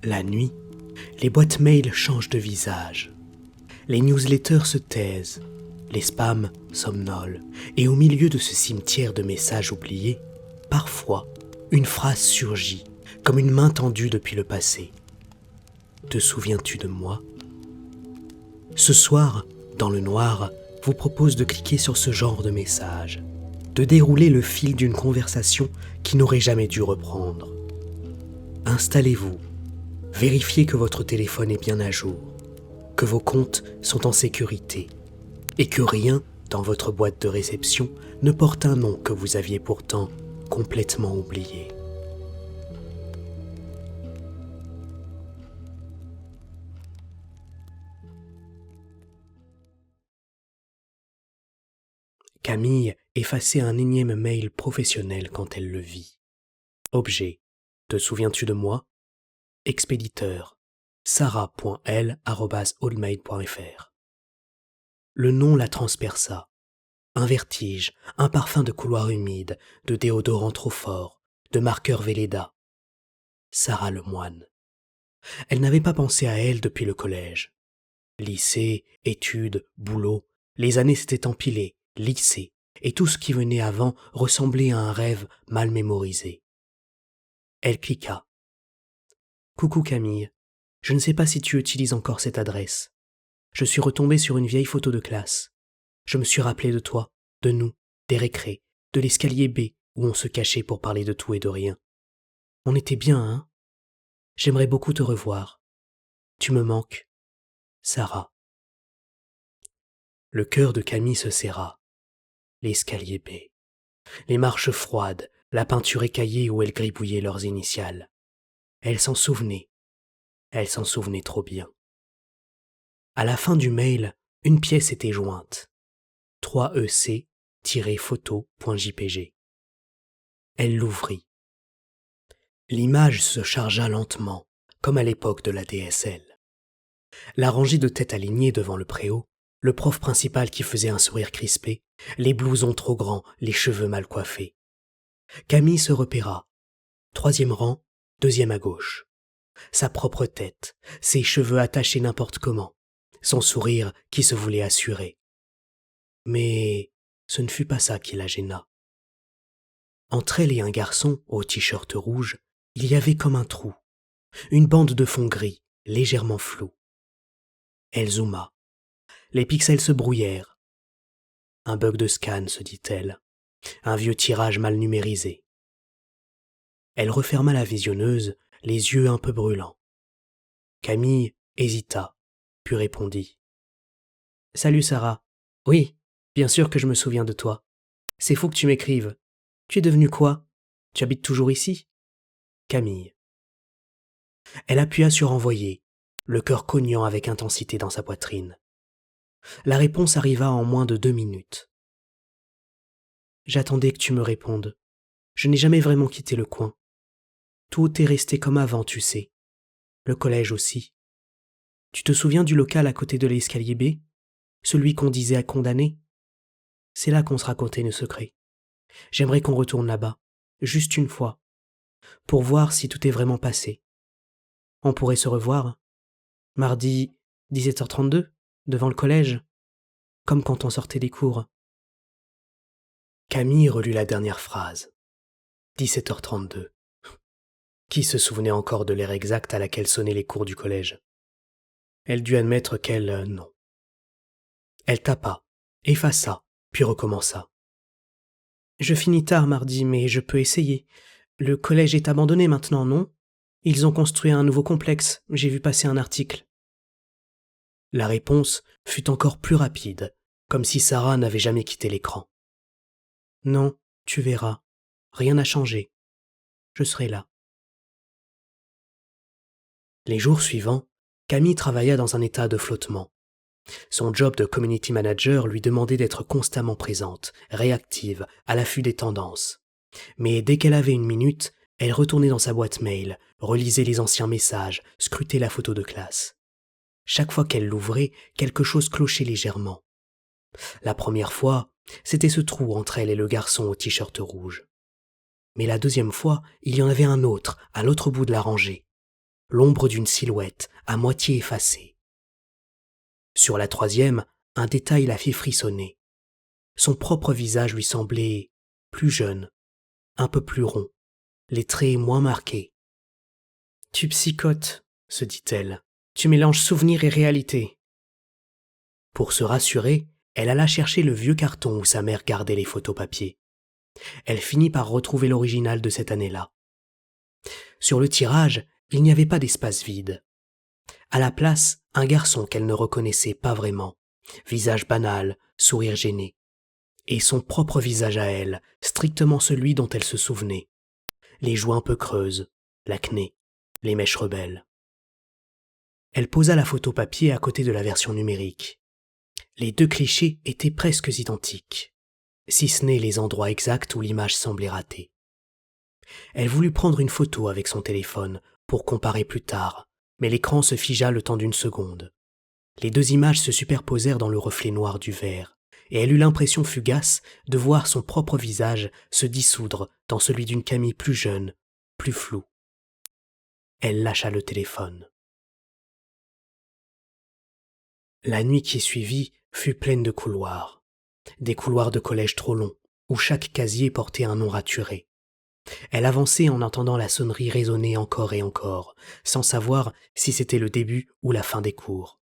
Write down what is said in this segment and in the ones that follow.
La nuit, les boîtes mail changent de visage. Les newsletters se taisent, les spams somnolent, et au milieu de ce cimetière de messages oubliés, parfois, une phrase surgit, comme une main tendue depuis le passé. Te souviens-tu de moi ? Ce soir, dans le noir, vous propose de cliquer sur ce genre de message, de dérouler le fil d'une conversation qui n'aurait jamais dû reprendre. Installez-vous, vérifiez que votre téléphone est bien à jour, que vos comptes sont en sécurité et que rien dans votre boîte de réception ne porte un nom que vous aviez pourtant complètement oublié. Camille effaçait un énième mail professionnel quand elle le vit. Objet. Te souviens-tu de moi ? Expéditeur. sarah.l@allmail.fr. Le nom la transperça. Un vertige, un parfum de couloir humide, de déodorant trop fort, de marqueur Velleda. Sarah Lemoine. Elle n'avait pas pensé à elle depuis le collège. Lycée, études, boulot, les années s'étaient empilées, lissées, et tout ce qui venait avant ressemblait à un rêve mal mémorisé. Elle cliqua. « Coucou Camille, je ne sais pas si tu utilises encore cette adresse. Je suis retombée sur une vieille photo de classe. Je me suis rappelé de toi, de nous, des récrés, de l'escalier B où on se cachait pour parler de tout et de rien. On était bien, hein ? J'aimerais beaucoup te revoir. Tu me manques. Sarah. » Le cœur de Camille se serra. L'escalier B. Les marches froides, la peinture écaillée où elles gribouillaient leurs initiales. Elle s'en souvenait. Elle s'en souvenait trop bien. À la fin du mail, une pièce était jointe. 3ec-photo.jpg. Elle l'ouvrit. L'image se chargea lentement, comme à l'époque de la DSL. La rangée de têtes alignées devant le préau, le prof principal qui faisait un sourire crispé, les blousons trop grands, les cheveux mal coiffés. Camille se repéra. 3e rang, 2e à gauche. Sa propre tête, ses cheveux attachés n'importe comment, son sourire qui se voulait assuré. Mais ce ne fut pas ça qui la gêna. Entre elle et un garçon au t-shirt rouge, il y avait comme un trou, une bande de fond gris, légèrement floue. Elle zooma. Les pixels se brouillèrent. Un bug de scan, se dit-elle. Un vieux tirage mal numérisé. Elle referma la visionneuse, les yeux un peu brûlants. Camille hésita, puis répondit. « Salut Sarah. Oui, bien sûr que je me souviens de toi. C'est fou que tu m'écrives. Tu es devenue quoi ? Tu habites toujours ici ? Camille. » Elle appuya sur envoyer, le cœur cognant avec intensité dans sa poitrine. La réponse arriva en moins de 2 minutes. « J'attendais que tu me répondes. Je n'ai jamais vraiment quitté le coin. Tout est resté comme avant, tu sais. Le collège aussi. Tu te souviens du local à côté de l'escalier B ? Celui qu'on disait à condamner ? C'est là qu'on se racontait nos secrets. J'aimerais qu'on retourne là-bas, juste une fois, pour voir si tout est vraiment passé. On pourrait se revoir, mardi 17h32, devant le collège, comme quand on sortait des cours. » Camille relut la dernière phrase. 17h32. Qui se souvenait encore de l'heure exacte à laquelle sonnaient les cours du collège ? Elle dut admettre qu'elle non. Elle tapa, effaça, puis recommença. « Je finis tard mardi, mais je peux essayer. Le collège est abandonné maintenant, non ? Ils ont construit un nouveau complexe, j'ai vu passer un article. » La réponse fut encore plus rapide, comme si Sarah n'avait jamais quitté l'écran. « Non, tu verras. Rien n'a changé. Je serai là. » Les jours suivants, Camille travailla dans un état de flottement. Son job de community manager lui demandait d'être constamment présente, réactive, à l'affût des tendances. Mais dès qu'elle avait une minute, elle retournait dans sa boîte mail, relisait les anciens messages, scrutait la photo de classe. Chaque fois qu'elle l'ouvrait, quelque chose clochait légèrement. La première fois, c'était ce trou entre elle et le garçon au t-shirt rouge. Mais la deuxième fois, il y en avait un autre, à l'autre bout de la rangée. l'ombre d'une silhouette à moitié effacée. Sur la troisième, un détail la fit frissonner. Son propre visage lui semblait plus jeune, un peu plus rond, les traits moins marqués. « Tu psychotes, » se dit-elle. « Tu mélanges souvenir et réalité. » Pour se rassurer, elle alla chercher le vieux carton où sa mère gardait les photos papier. Elle finit par retrouver l'original de cette année-là. Sur le tirage, il n'y avait pas d'espace vide. À la place, un garçon qu'elle ne reconnaissait pas vraiment, visage banal, sourire gêné. Et son propre visage à elle, strictement celui dont elle se souvenait. Les joues un peu creuses, l'acné, les mèches rebelles. Elle posa la photo papier à côté de la version numérique. Les deux clichés étaient presque identiques, si ce n'est les endroits exacts où l'image semblait ratée. Elle voulut prendre une photo avec son téléphone pour comparer plus tard, mais l'écran se figea le temps d'une seconde. Les deux images se superposèrent dans le reflet noir du verre, et elle eut l'impression fugace de voir son propre visage se dissoudre dans celui d'une Camille plus jeune, plus floue. Elle lâcha le téléphone. La nuit qui suivit fut pleine de couloirs. Des couloirs de collège trop longs, où chaque casier portait un nom raturé. Elle avançait en entendant la sonnerie résonner encore et encore, sans savoir si c'était le début ou la fin des cours.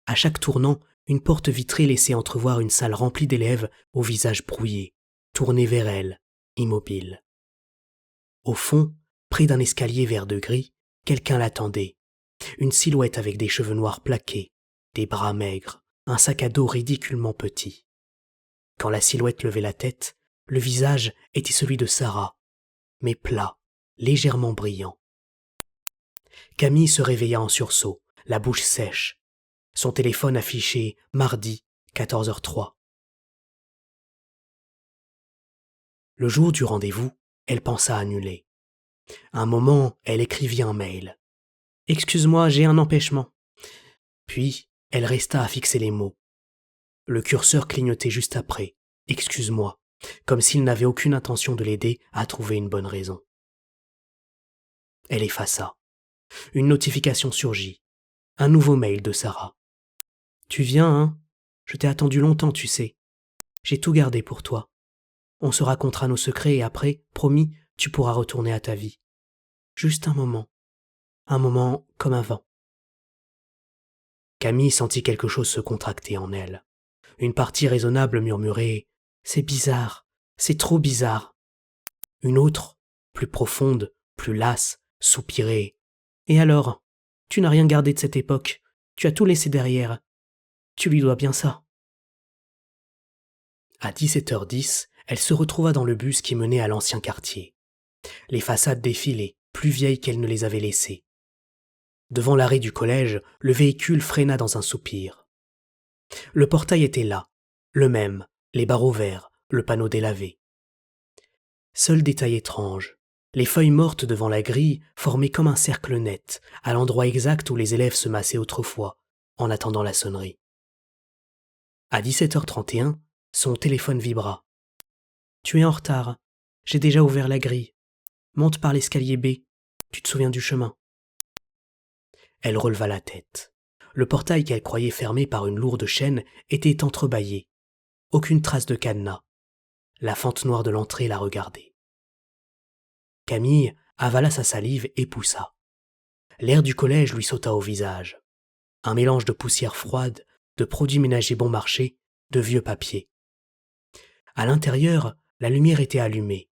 À chaque tournant, une porte vitrée laissait entrevoir une salle remplie d'élèves au visage brouillé, tournés vers elle, immobiles. Au fond, près d'un escalier vert de gris, quelqu'un l'attendait. Une silhouette avec des cheveux noirs plaqués, des bras maigres, un sac à dos ridiculement petit. Quand la silhouette levait la tête, le visage était celui de Sarah, mais plat, légèrement brillant. Camille se réveilla en sursaut, la bouche sèche. Son téléphone affichait mardi, 14h03. Le jour du rendez-vous, elle pensa annuler. Un moment, elle écrivit un mail. « Excuse-moi, j'ai un empêchement. » Puis, elle resta à fixer les mots. Le curseur clignotait juste après. « Excuse-moi », comme s'il n'avait aucune intention de l'aider à trouver une bonne raison. Elle effaça. Une notification surgit. Un nouveau mail de Sarah. « Tu viens, hein? Je t'ai attendu longtemps, tu sais. J'ai tout gardé pour toi. On se racontera nos secrets et après, promis, tu pourras retourner à ta vie. Juste un moment comme avant. » Camille sentit quelque chose se contracter en elle. Une partie raisonnable murmurait « C'est bizarre, c'est trop bizarre ». Une autre, plus profonde, plus lasse, soupirait « Et alors, tu n'as rien gardé de cette époque, tu as tout laissé derrière. Tu lui dois bien ça. » À 17h10, elle se retrouva dans le bus qui menait à l'ancien quartier. Les façades défilaient, plus vieilles qu'elle ne les avait laissées. Devant l'arrêt du collège, le véhicule freina dans un soupir. Le portail était là, le même, les barreaux verts, le panneau délavé. Seul détail étrange, les feuilles mortes devant la grille formaient comme un cercle net, à l'endroit exact où les élèves se massaient autrefois, en attendant la sonnerie. À 17h31, son téléphone vibra. « Tu es en retard. J'ai déjà ouvert la grille. Monte par l'escalier B. Tu te souviens du chemin. » Elle releva la tête. Le portail qu'elle croyait fermé par une lourde chaîne était entrebâillé. Aucune trace de cadenas. La fente noire de l'entrée la regardait. Camille avala sa salive et poussa. L'air du collège lui sauta au visage. Un mélange de poussière froide, de produits ménagers bon marché, de vieux papiers. À l'intérieur, la lumière était allumée.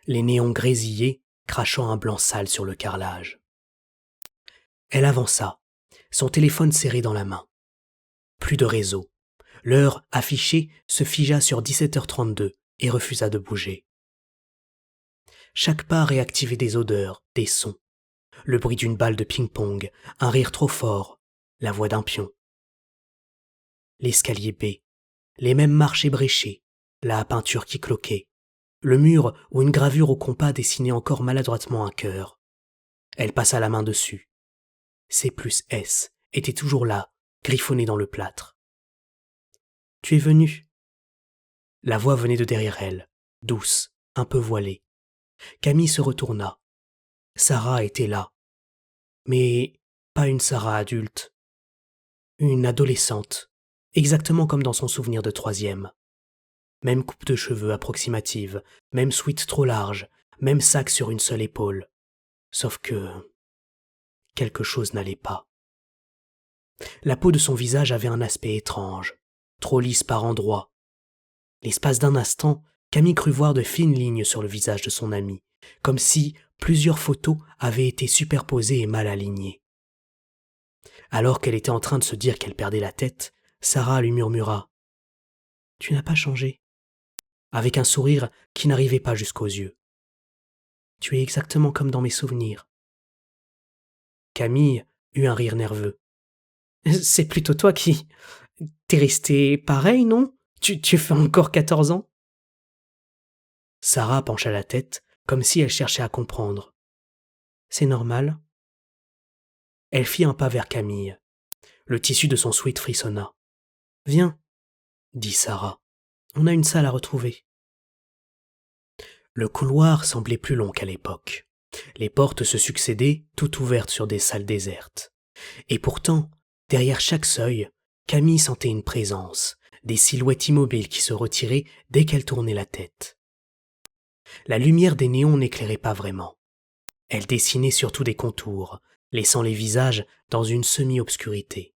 Les néons grésillaient, crachant un blanc sale sur le carrelage. Elle avança, son téléphone serré dans la main. Plus de réseau. L'heure affichée se figea sur 17h32 et refusa de bouger. Chaque pas réactivait des odeurs, des sons. Le bruit d'une balle de ping-pong, un rire trop fort, la voix d'un pion. L'escalier B, les mêmes marches ébréchées, la peinture qui cloquait, le mur où une gravure au compas dessinait encore maladroitement un cœur. Elle passa la main dessus. C plus S était toujours là, griffonné dans le plâtre. « Tu es venu ?» La voix venait de derrière elle, douce, un peu voilée. Camille se retourna. Sarah était là. Mais pas une Sarah adulte. Une adolescente, exactement comme dans son souvenir de troisième. Même coupe de cheveux approximative, même sweat trop large, même sac sur une seule épaule. Sauf que quelque chose n'allait pas. La peau de son visage avait un aspect étrange, trop lisse par endroits. L'espace d'un instant, Camille crut voir de fines lignes sur le visage de son amie, comme si plusieurs photos avaient été superposées et mal alignées. Alors qu'elle était en train de se dire qu'elle perdait la tête, Sarah lui murmura « Tu n'as pas changé », avec un sourire qui n'arrivait pas jusqu'aux yeux. « Tu es exactement comme dans mes souvenirs. » Camille eut un rire nerveux. « C'est plutôt toi qui... T'es resté pareil, non ? Tu fais encore 14 ans ?» Sarah pencha la tête, comme si elle cherchait à comprendre. « C'est normal. » Elle fit un pas vers Camille. Le tissu de son sweat frissonna. « Viens, » dit Sarah. « On a une salle à retrouver. » Le couloir semblait plus long qu'à l'époque. Les portes se succédaient, toutes ouvertes sur des salles désertes. Et pourtant, derrière chaque seuil, Camille sentait une présence, des silhouettes immobiles qui se retiraient dès qu'elle tournait la tête. La lumière des néons n'éclairait pas vraiment. Elle dessinait surtout des contours, laissant les visages dans une semi-obscurité.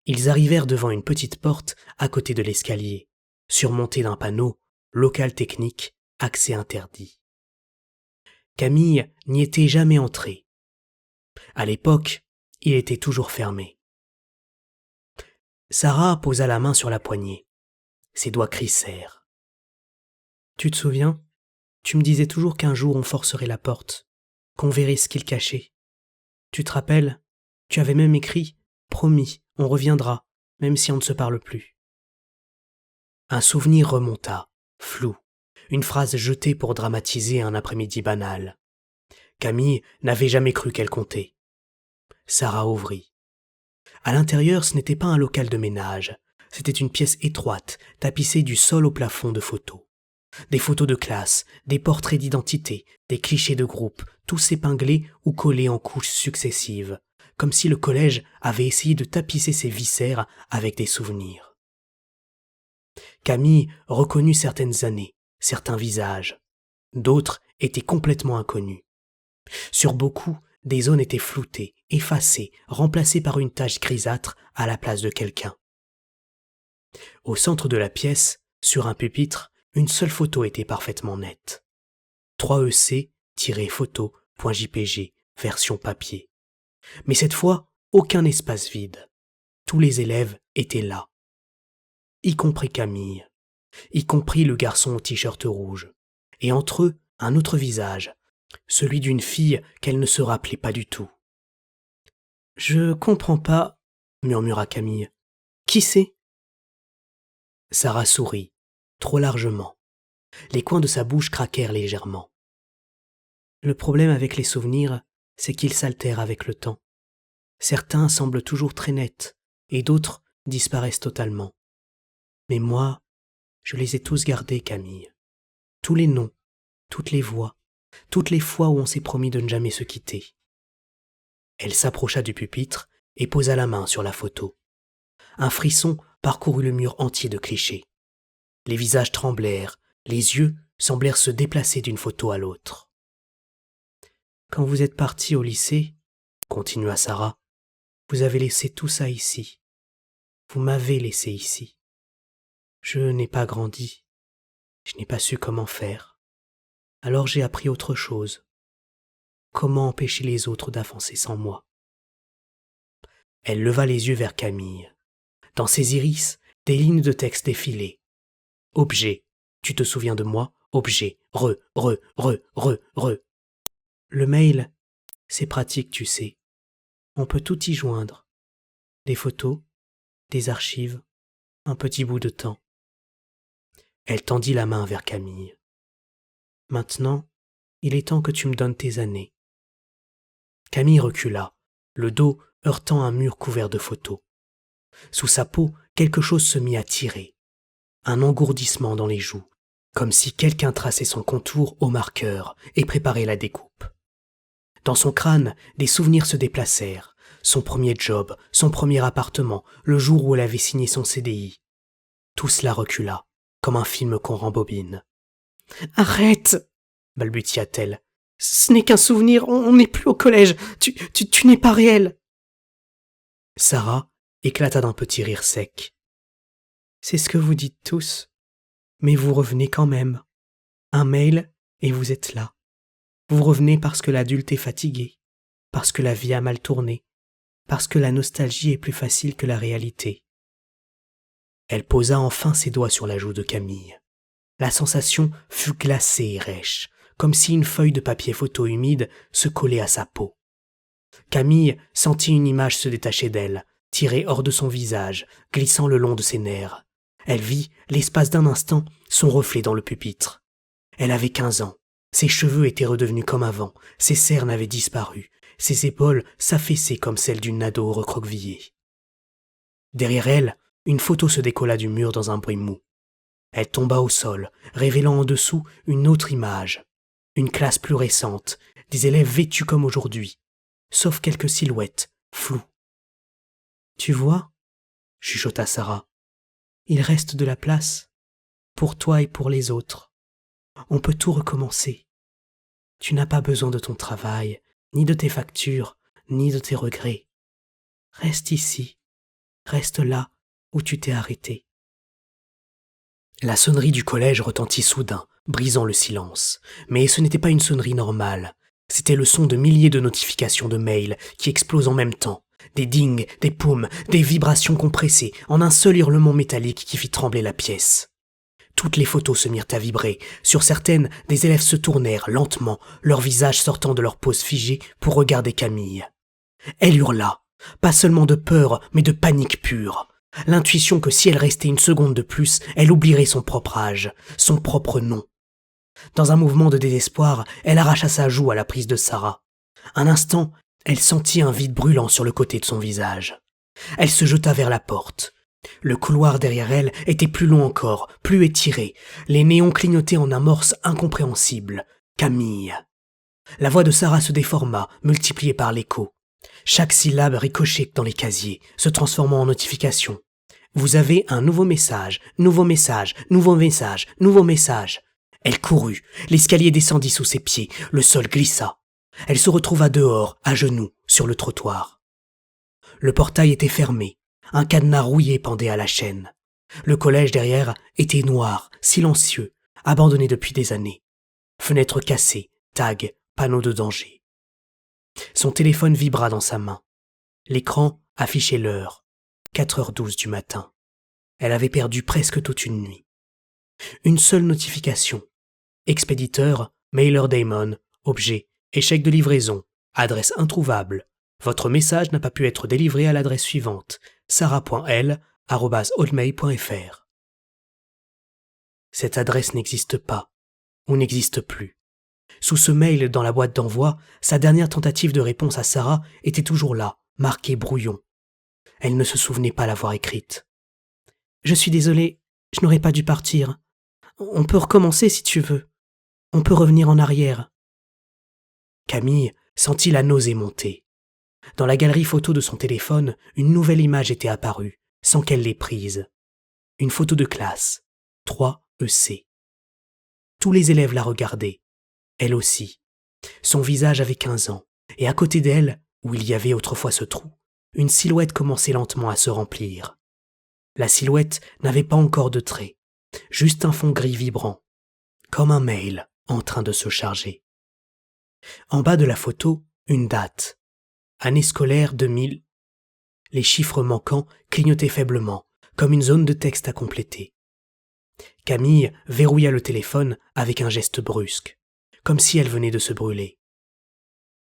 Ils arrivèrent devant une petite porte à côté de l'escalier, surmontée d'un panneau « Local technique, accès interdit ». Camille n'y était jamais entrée. À l'époque, il était toujours fermé. Sarah posa la main sur la poignée. Ses doigts crissèrent. « Tu te souviens ? Tu me disais toujours qu'un jour on forcerait la porte, qu'on verrait ce qu'il cachait. Tu te rappelles ? Tu avais même écrit « Promis, on reviendra, même si on ne se parle plus. » Un souvenir remonta, flou, une phrase jetée pour dramatiser un après-midi banal. Camille n'avait jamais cru qu'elle comptait. Sarah ouvrit. À l'intérieur, ce n'était pas un local de ménage, c'était une pièce étroite, tapissée du sol au plafond de photos. Des photos de classe, des portraits d'identité, des clichés de groupe, tous épinglés ou collés en couches successives, comme si le collège avait essayé de tapisser ses viscères avec des souvenirs. Camille reconnut certaines années, certains visages. D'autres étaient complètement inconnus. Sur beaucoup, des zones étaient floutées, effacées, remplacées par une tache grisâtre à la place de quelqu'un. Au centre de la pièce, sur un pupitre, une seule photo était parfaitement nette. 3EC-photo.jpg, version papier. Mais cette fois, aucun espace vide. Tous les élèves étaient là. Y compris Camille, y compris le garçon au t-shirt rouge. Et entre eux, un autre visage, celui d'une fille qu'elle ne se rappelait pas du tout. « Je comprends pas, » murmura Camille. « Qui c'est ?» Sarah sourit, trop largement. Les coins de sa bouche craquèrent légèrement. Le problème avec les souvenirs, c'est qu'ils s'altèrent avec le temps. Certains semblent toujours très nets, et d'autres disparaissent totalement. Mais moi, je les ai tous gardés, Camille. Tous les noms, toutes les voix, toutes les fois où on s'est promis de ne jamais se quitter. Elle s'approcha du pupitre et posa la main sur la photo. Un frisson parcourut le mur entier de clichés. Les visages tremblèrent, les yeux semblèrent se déplacer d'une photo à l'autre. « Quand vous êtes partis au lycée, » continua Sarah, « vous avez laissé tout ça ici. Vous m'avez laissé ici. Je n'ai pas grandi. Je n'ai pas su comment faire. Alors j'ai appris autre chose. Comment empêcher les autres d'avancer sans moi ?» Elle leva les yeux vers Camille. Dans ses iris, des lignes de texte défilaient. Objet. Tu te souviens de moi? Objet. Re. Le mail, c'est pratique, tu sais. On peut tout y joindre. Des photos, des archives, un petit bout de temps. Elle tendit la main vers Camille. Maintenant, il est temps que tu me donnes tes années. Camille recula, le dos heurtant un mur couvert de photos. Sous sa peau, quelque chose se mit à tirer. Un engourdissement dans les joues, comme si quelqu'un traçait son contour au marqueur et préparait la découpe. Dans son crâne, des souvenirs se déplacèrent. Son premier job, son premier appartement, le jour où elle avait signé son CDI. Tout cela recula, comme un film qu'on rembobine. « Arrête !» balbutia-t-elle. « Ce n'est qu'un souvenir, on n'est plus au collège, tu n'es pas réel !» Sarah éclata d'un petit rire sec. « C'est ce que vous dites tous, mais vous revenez quand même. Un mail et vous êtes là. Vous revenez parce que l'adulte est fatigué, parce que la vie a mal tourné, parce que la nostalgie est plus facile que la réalité. » Elle posa enfin ses doigts sur la joue de Camille. La sensation fut glacée et rêche, comme si une feuille de papier photo humide se collait à sa peau. Camille sentit une image se détacher d'elle, tirer hors de son visage, glissant le long de ses nerfs. Elle vit, l'espace d'un instant, son reflet dans le pupitre. Elle avait 15 ans. Ses cheveux étaient redevenus comme avant, ses cernes avaient disparu, ses épaules s'affaissaient comme celles d'une ado recroquevillée. Derrière elle, une photo se décolla du mur dans un bruit mou. Elle tomba au sol, révélant en dessous une autre image. Une classe plus récente, des élèves vêtus comme aujourd'hui, sauf quelques silhouettes, floues. « Tu vois ?» chuchota Sarah. « Il reste de la place, pour toi et pour les autres. On peut tout recommencer. Tu n'as pas besoin de ton travail, ni de tes factures, ni de tes regrets. Reste ici, reste là où tu t'es arrêté. » La sonnerie du collège retentit soudain, brisant le silence. Mais ce n'était pas une sonnerie normale. C'était le son de milliers de notifications de mails qui explosent en même temps. Des dings, des poums, des vibrations compressées en un seul hurlement métallique qui fit trembler la pièce. Toutes les photos se mirent à vibrer. Sur certaines, des élèves se tournèrent lentement, leur visage sortant de leur pose figée pour regarder Camille. Elle hurla, pas seulement de peur, mais de panique pure. L'intuition que si elle restait une seconde de plus, elle oublierait son propre âge, son propre nom. Dans un mouvement de désespoir, elle arracha sa joue à la prise de Sarah. Un instant, elle sentit un vide brûlant sur le côté de son visage. Elle se jeta vers la porte. Le couloir derrière elle était plus long encore, plus étiré. Les néons clignotaient en un morse incompréhensible. Camille. La voix de Sarah se déforma, multipliée par l'écho. Chaque syllabe ricochait dans les casiers, se transformant en notification. Vous avez un nouveau message, nouveau message, nouveau message, nouveau message. Elle courut, l'escalier descendit sous ses pieds, le sol glissa. Elle se retrouva dehors, à genoux, sur le trottoir. Le portail était fermé, un cadenas rouillé pendait à la chaîne. Le collège derrière était noir, silencieux, abandonné depuis des années. Fenêtres cassées, tags, panneaux de danger. Son téléphone vibra dans sa main. L'écran affichait l'heure, 4h12 du matin. Elle avait perdu presque toute une nuit. Une seule notification. Expéditeur, Mailer Damon, objet, échec de livraison, adresse introuvable. Votre message n'a pas pu être délivré à l'adresse suivante, sarah.l@hotmail.fr. Cette adresse n'existe pas, ou n'existe plus. Sous ce mail dans la boîte d'envoi, sa dernière tentative de réponse à Sarah était toujours là, marquée brouillon. Elle ne se souvenait pas l'avoir écrite. « Je suis désolée, je n'aurais pas dû partir. On peut recommencer si tu veux. On peut revenir en arrière. » Camille sentit la nausée monter. Dans la galerie photo de son téléphone, une nouvelle image était apparue, sans qu'elle l'ait prise. Une photo de classe, 3 EC. Tous les élèves la regardaient, elle aussi. Son visage avait 15 ans, et à côté d'elle, où il y avait autrefois ce trou, une silhouette commençait lentement à se remplir. La silhouette n'avait pas encore de traits, juste un fond gris vibrant, comme un mail en train de se charger. En bas de la photo, une date. Année scolaire 2000. Les chiffres manquants clignotaient faiblement, comme une zone de texte à compléter. Camille verrouilla le téléphone avec un geste brusque, comme si elle venait de se brûler.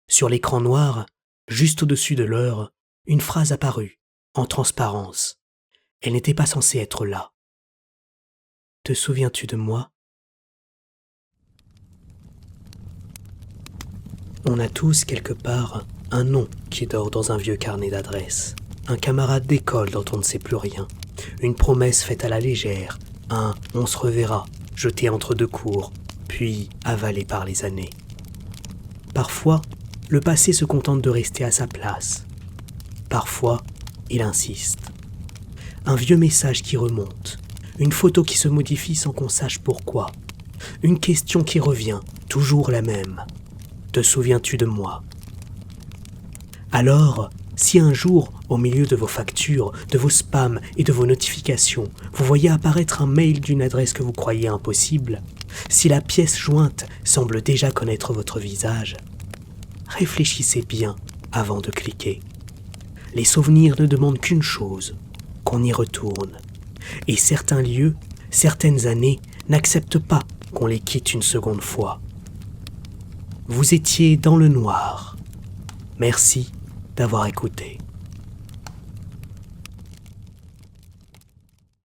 Sur l'écran noir, juste au-dessus de l'heure, une phrase apparut, en transparence. Elle n'était pas censée être là. « Te souviens-tu de moi ?» On a tous, quelque part, un nom qui dort dans un vieux carnet d'adresses. Un camarade d'école dont on ne sait plus rien. Une promesse faite à la légère. Un « on se reverra » jeté entre deux cours, puis avalé par les années. Parfois, le passé se contente de rester à sa place. Parfois, il insiste. Un vieux message qui remonte, une photo qui se modifie sans qu'on sache pourquoi, une question qui revient, toujours la même. Te souviens-tu de moi ? Alors, si un jour, au milieu de vos factures, de vos spams et de vos notifications, vous voyez apparaître un mail d'une adresse que vous croyez impossible, si la pièce jointe semble déjà connaître votre visage, réfléchissez bien avant de cliquer. Les souvenirs ne demandent qu'une chose, qu'on y retourne. Et certains lieux, certaines années, n'acceptent pas qu'on les quitte une seconde fois. Vous étiez dans le noir. Merci d'avoir écouté.